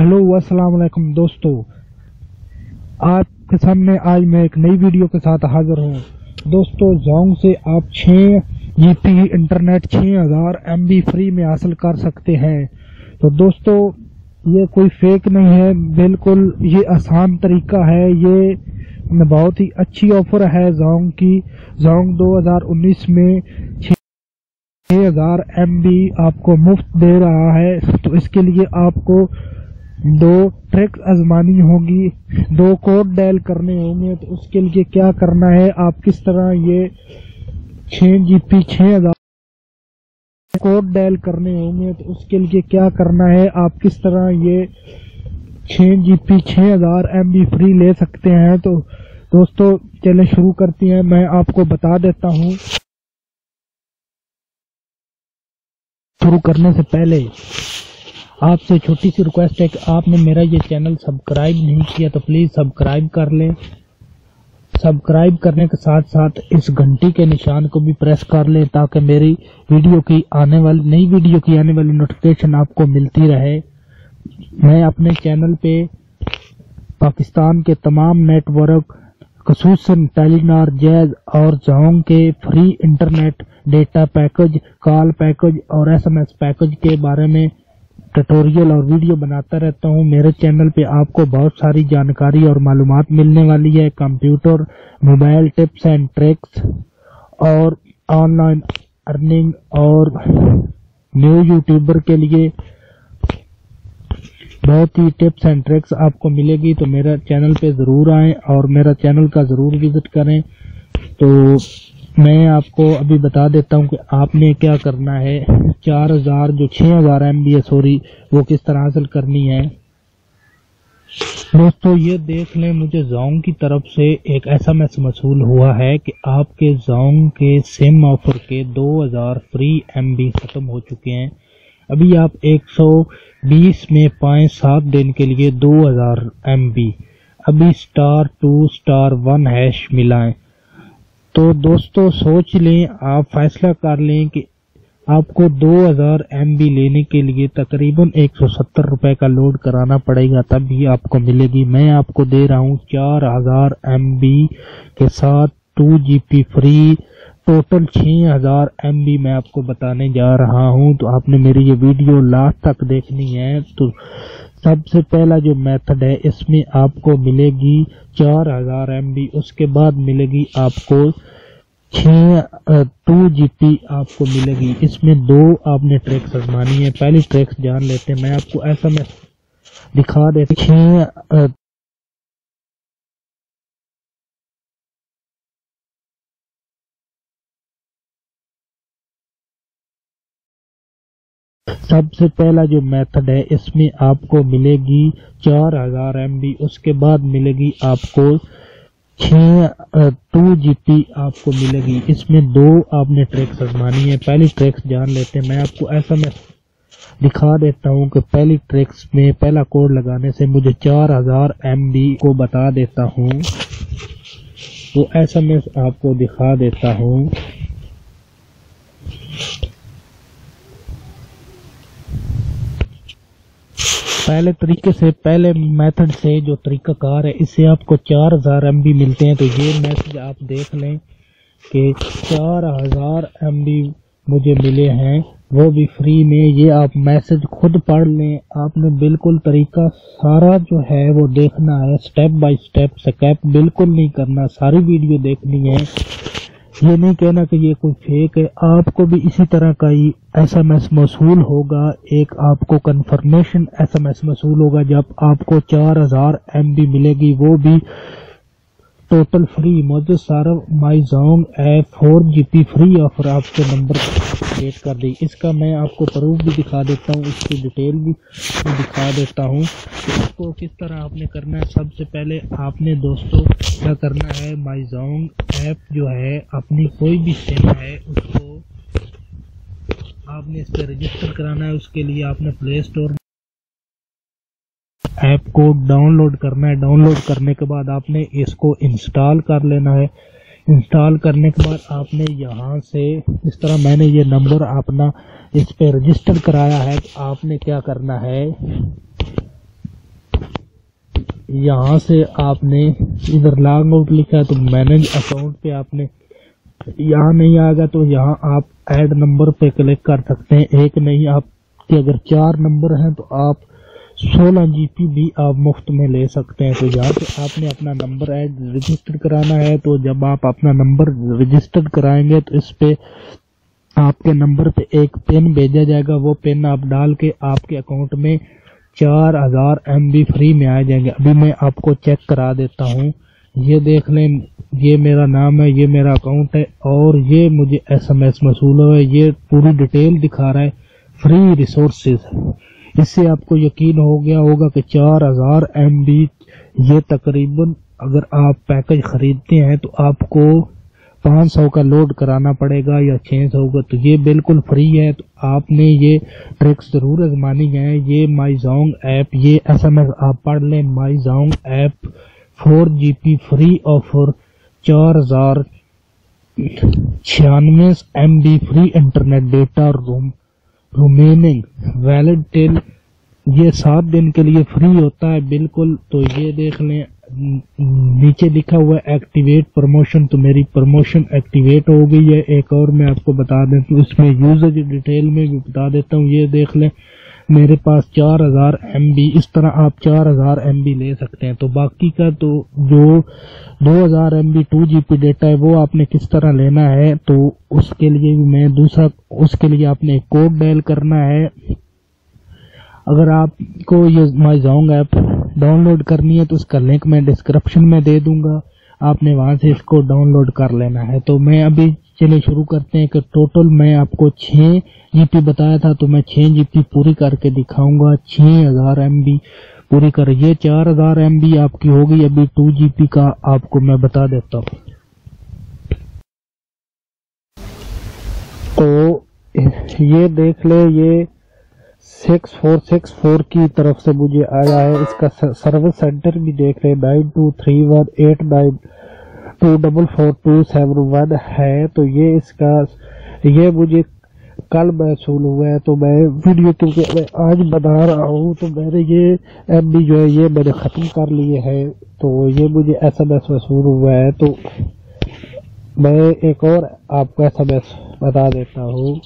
Hello अस्सलाम वालेकुम दोस्तों, आपके सामने आज मैं एक नई वीडियो के साथ हाजिर हूँ। दोस्तों, जोंग से आप 6 GB इंटरनेट 6000 MB फ्री में हासिल कर सकते हैं। तो दोस्तों, ये कोई फेक नहीं है, बिल्कुल ये आसान तरीका है। ये बहुत ही अच्छी ऑफर है जोंग की। जोंग 2019 में 6000 MB आपको मुफ्त दे रहा है। तो इसके लिए आपको 2 ट्रिक्स आजमानी होगी, 2 कोड डायल करने होंगे। तो उसके लिए क्या करना है, आप किस तरह ये 6 GB 6000 कोड डायल करने होंगे। तो उसके लिए क्या करना है, आप किस तरह ये 6 GB 6000 MB फ्री ले सकते हैं। तो दोस्तों, चलें शुरू करते हैं। मैं आपको बता देता हूँ। शुरू करने से पहले आपसे छोटी सी रिक्वेस्ट है कि आपने मेरा ये चैनल सब्सक्राइब नहीं किया तो प्लीज सब्सक्राइब कर लें। सब्सक्राइब करने के साथ साथ इस घंटी के निशान को भी प्रेस कर लें ताकि मेरी नई वीडियो की आने वाली नोटिफिकेशन आपको मिलती रहे। मैं अपने चैनल पे पाकिस्तान के तमाम नेटवर्क, खसूसन टेलीनॉर, जैज और जोंग के free internet data package, call package और SMS पैकेज के बारे में ट्यूटोरियल और वीडियो बनाता रहता हूँ। मेरे चैनल पे आपको बहुत सारी जानकारी और मालूमात मिलने वाली है। Computer, mobile tips and tricks और ऑनलाइन अर्निंग और न्यू यूट्यूबर के लिए बहुत ही टिप्स एंड ट्रिक्स आपको मिलेगी। तो मेरा चैनल पे जरूर आएं और मेरा चैनल का जरूर विजिट करें। तो मैं आपको अभी बता देता हूं कि आपने क्या करना है। 6000 MB है, वो किस तरह हासिल करनी है। दोस्तों, ये देख लें, मुझे जोंग की तरफ से एक SMS मौसूल हुआ है कि आपके जोंग के सिम ऑफर के 2000 फ्री MB खत्म हो चुके हैं। अभी आप 120 में पाएं 7 दिन के लिए 2000 MB। अभी *2*1# मिलाएं। तो दोस्तों, सोच लें, आप फैसला कर लें कि आपको 2000 MB लेने के लिए तकरीबन 170 रुपए का लोड कराना पड़ेगा, तभी आपको मिलेगी। मैं आपको दे रहा हूँ 4000 MB के साथ 2 GB फ्री, टोटल 6000 MB मैं आपको बताने जा रहा हूँ। तो आपने मेरी ये वीडियो लास्ट तक देखनी है। तो सबसे पहला जो मेथड है, इसमें आपको मिलेगी 4000 MB, उसके बाद मिलेगी आपको 2 GB आपको मिलेगी। इसमें 2 आपने ट्रिक्स आजमानी है। पहली ट्रिक्स जान लेते हैं। मैं आपको SMS दिखा देती। सबसे पहला जो मेथड है, इसमें आपको मिलेगी 4000 MB, उसके बाद मिलेगी आपको 2 GB आपको मिलेगी। इसमें 2 आपने ट्रिक्स आजमानी है। पहली ट्रिक्स जान लेते हैं। मैं आपको SMS दिखा देता हूँ कि पहली ट्रिक्स में पहला कोड लगाने से मुझे 4000 MB को बता देता हूँ। तो SMS आपको दिखा देता हूँ। पहले मेथड से जो तरीकाकार है, इससे आपको 4000 MB मिलते हैं। तो ये मैसेज आप देख लें कि 4000 MB मुझे मिले हैं, वो भी फ्री में। ये आप मैसेज खुद पढ़ लें। आपने बिल्कुल तरीका सारा जो है वो देखना है, स्टेप बाय स्टेप, स्किप बिल्कुल नहीं करना, सारी वीडियो देखनी है। ये नहीं कहना कि ये कोई फेक है। आपको भी इसी तरह का ही SMS मौसूल होगा। एक आपको कंफर्मेशन SMS मौसूल होगा जब आपको 4000 MB मिलेगी, वो भी टोटल फ्री। मुझे सारा Mahjong app 4 GB free offer आपके नंबर पर क्रिएट कर दी। इसका मैं आपको प्रूफ भी दिखा देता हूँ, इसकी डिटेल भी दिखा देता हूँ। तो इसको किस तरह आपने करना है। सबसे पहले आपने दोस्तों क्या करना है, माई जोंग ऐप जो है, अपनी कोई भी सिम है उसको आपने इस पर रजिस्टर कराना है। उसके लिए आपने प्ले स्टोर ऐप को डाउनलोड करना है। डाउनलोड करने के बाद आपने इसको इंस्टॉल कर लेना है। इंस्टॉल करने के बाद आपने यहाँ से इस तरह, मैंने ये नंबर अपना इस पे रजिस्टर कराया है। आपने क्या करना है, यहाँ से आपने इधर लॉग आउट लिखा है तो मैनेज अकाउंट पे आपने, यहाँ नहीं आएगा तो यहाँ आप ऐड नंबर पे क्लिक कर सकते हैं। एक नहीं, आपके अगर 4 नंबर हैं तो आप 16 जीबी भी आप मुफ्त में ले सकते हैं। तो यहाँ पे आपने अपना नंबर ऐड रजिस्टर कराना है। तो जब आप अपना नंबर रजिस्टर कराएंगे तो इस पे आपके नंबर पे एक पिन भेजा जाएगा। वो पिन आप डाल के आपके अकाउंट में 4000 MB फ्री में आ जाएंगे। अभी मैं आपको चेक करा देता हूँ। ये देख लें, ये मेरा नाम है, ये मेरा अकाउंट है और ये मुझे SMS मसूल है। ये पूरी डिटेल दिखा रहा है, फ्री रिसोर्सेज। इससे आपको यकीन हो गया होगा कि 4000 MB ये तकरीबन अगर आप पैकेज खरीदते हैं तो आपको 500 का लोड कराना पड़ेगा या 600 का। तो ये बिल्कुल फ्री है। तो आपने ये ट्रिक्स जरूर आजमानी है। ये माईजोंग ऐप, ये SMS आप पढ़ लें, Mahjong app 4 GB free offer 4096 MB फ्री internet data remaining valid till, ये 7 दिन के लिए फ्री होता है बिल्कुल। तो ये देख लें, नीचे लिखा हुआ है एक्टिवेट प्रमोशन। तो मेरी प्रमोशन एक्टिवेट हो गई है। एक और मैं आपको बता देता हूँ, इसमें यूजर डिटेल में भी बता देता हूँ। ये देख लें, मेरे पास 4000 MB, इस तरह आप 4000 MB ले सकते हैं। तो बाकी का तो जो 2000 MB 2 GB डेटा है वो आपने किस तरह लेना है, तो उसके लिए मैं उसके लिए आपने एक कोड डायल करना है। अगर आपको ये माईजोंग ऐप डाउनलोड करनी है तो उसका लिंक मैं डिस्क्रिप्शन में दे दूंगा, आपने वहां से इसको डाउनलोड कर लेना है। तो मैं अभी चलिए शुरू करते हैं कि टोटल मैं आपको 6 GB बताया था, तो मैं 6 GB पूरी करके दिखाऊंगा। 6000 MB पूरी कर, ये 4000 MB आपकी होगी। अभी 2 GB का आपको मैं बता देता हूँ। तो ये देख ले, ये 6464 की तरफ से मुझे आया है। इसका सर्विस सेंटर भी देख रहे, 923189244271 है। तो ये इसका, ये मुझे कल महसूल हुआ है। तो मैं वीडियो क्योंकि मैं आज बना रहा हूँ तो मैंने ये MB जो है ये मैंने ख़त्म कर लिए है। तो ये मुझे SMS महसूल हुआ है। तो मैं एक और आपको SMS बता देता हूँ।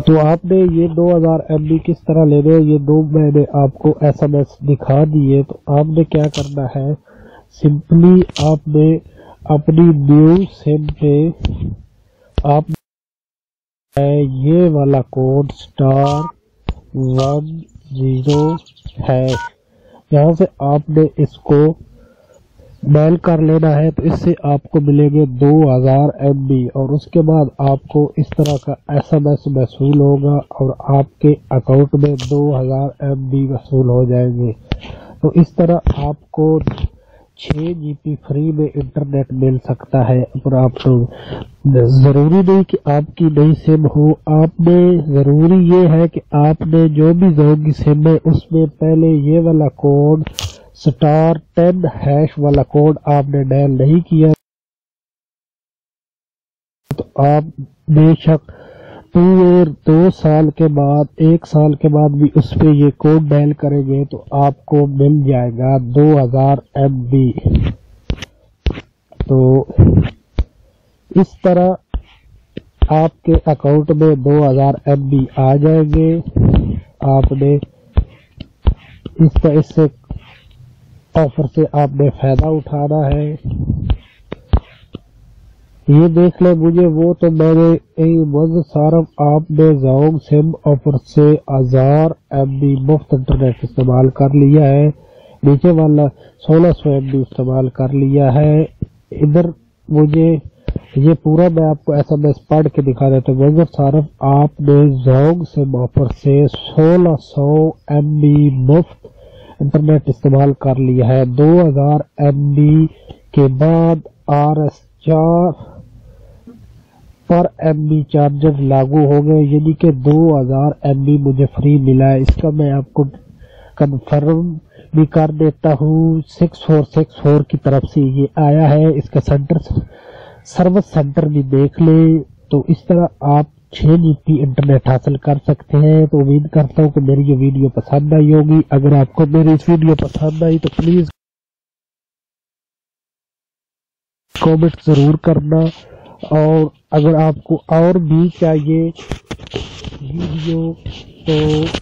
तो आपने ये 2000 MB किस तरह लेने हैं, ये 2 मैंने आपको SMS दिखा दिए। तो आपने क्या करना है, सिंपली आपने अपनी न्यू सिम पे आप ये वाला कोड *10 है, यहाँ से आपने इसको डायल कर लेना है। तो इससे आपको मिलेंगे 2000 MB और उसके बाद आपको इस तरह का SMS वसूल होगा और आपके अकाउंट में 2000 MB वसूल हो जाएंगे। तो इस तरह आपको 6 GB फ्री में इंटरनेट मिल सकता है। और आप जरूरी नहीं कि आपकी नई सिम हो, आपने जरूरी ये है कि आपने जो भी जोगी सिम है उसमें पहले ये वाला कोड *10# वाला कोड आपने डायल नहीं किया तो आप बेशक 2 साल के बाद, 1 साल के बाद भी उस पे ये कोड डायल करेंगे तो आपको मिल जाएगा 2000 MB। तो इस तरह आपके अकाउंट में 2000 MB आ जाएंगे। आपने इससे ऑफर से आपने फायदा उठाना है। ये देख ले, मुझे वो तो मैंने सारफ आपने जोंग सिम ऑफर से 1000 MB मुफ्त इंटरनेट इस्तेमाल कर लिया है, नीचे वाला 1600 MB इस्तेमाल कर लिया है। इधर मुझे ये पूरा मैं आपको SMS पढ़ के दिखा देता हूँ। वजह सारफ आपने जोंग सिम ऑफर से 1600 MB मुफ्त इंटरनेट इस्तेमाल कर लिया है। 2000 MB के बाद RS4 पर MB चार्जर लागू हो गए, यानी कि 2000 MB मुझे फ्री मिला है। इसका मैं आपको कंफर्म भी कर देता हूँ। 6464 की तरफ से ये आया है, इसका सर्विस सेंटर भी देख ले। तो इस तरह आप 6 GB इंटरनेट हासिल कर सकते हैं। तो उम्मीद करता हूँ कि मेरी ये वीडियो पसंद आई होगी। अगर आपको मेरी इस वीडियो पसंद आई तो प्लीज कमेंट जरूर करना, और अगर आपको और भी चाहिए वीडियो तो